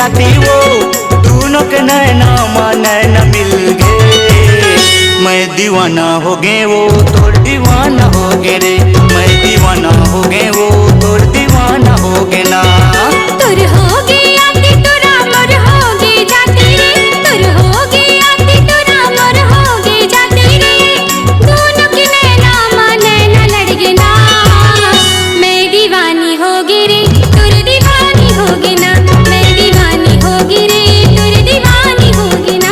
जाती वो, दोनों के नैना नैना मिल गए। मैं दीवाना हो गए वो तोर दीवाना हो गए रे, मैं दीवाना हो गए वो तोर दीवाना हो गए ना। तुर हो गई आती तुरा मोर हो गई जाती रे, तुर हो गई आती तुरा मोर हो गई जाती रे, दोनों के नैना नैना लड़ गए ना। मैं दीवानी हो गई रे तुर दीवानी हो गई ना, मैं दीवानी हो गई रे तुर दीवानी हो गई ना।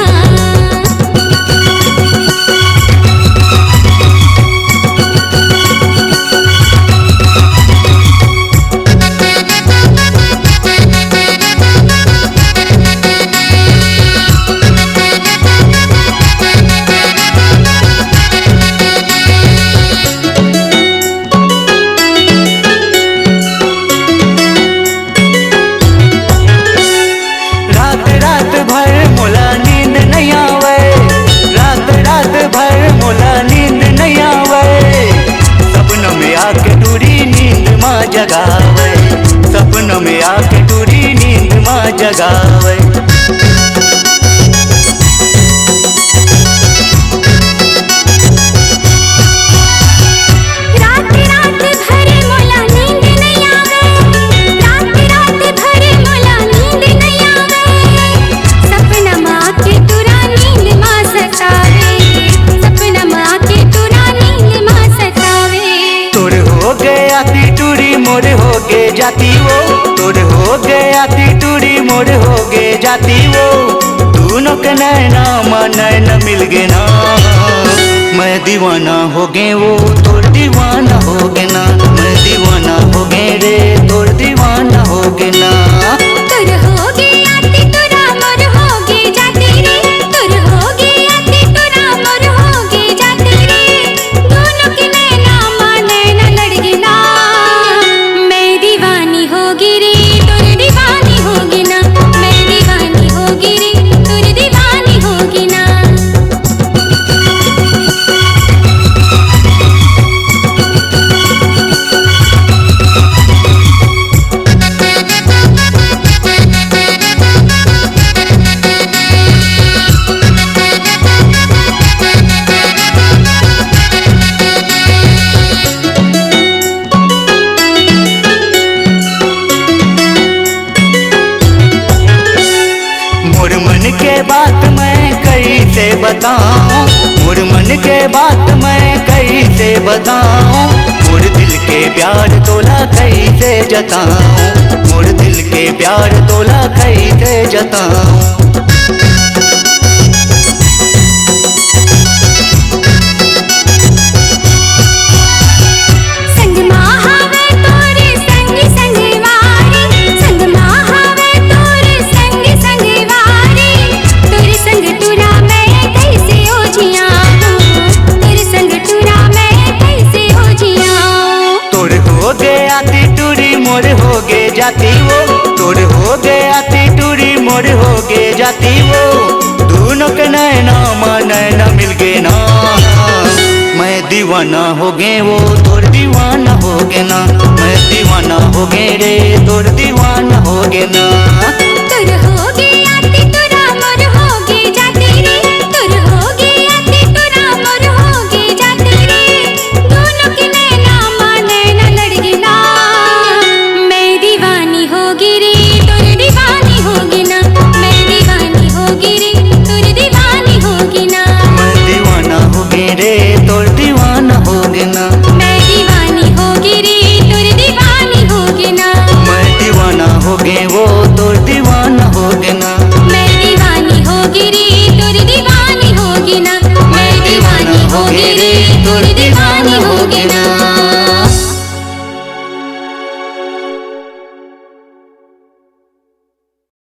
रात भर मोला नींद नहीं आवे, रात भर मोला नींद नहीं आवे, सपनों में आके टूरी नींद माँ जगावे, सपनों में आके टूरी नींद माँ जगावे। मोर हो गए जाती वो, तोर हो गया ती टूरी मोर हो गए जाती वो, दोनों के नैना नैना मिल गए ना। मैं दीवाना हो गए वो तोर दीवाना हो गए ना, मैं दीवाना हो गए रे तोर दीवाना हो गए ना। तुर हो गई आती तुरा मोर हो गई जाती रे, तुर हो गई आती तुरा मोर हो गई जाती रे, दोनों के नैना नैना लड़ गए ना। मैं दीवानी होगी रे तुर दीवानी होगी ना, मैं दीवानी होगी रे तुर दीवानी होगी ना। मोर मन के बात मैं कैसे बताऊं, मोर मन के बात मैं कैसे बताऊं, मोर दिल के प्यार तोला कैसे जताऊं, मोर दिल के प्यार तोला कैसे जताऊं। मोर हो गए जाती वो, तोर हो गया ती टूरी मोर हो गए जाती वो, दोनों के नैना नैना मिल गए ना। मैं दीवाना हो गए वो तोर दीवाना हो गए ना, मैं दीवाना हो गए रे तोर दीवाना हो गए ना।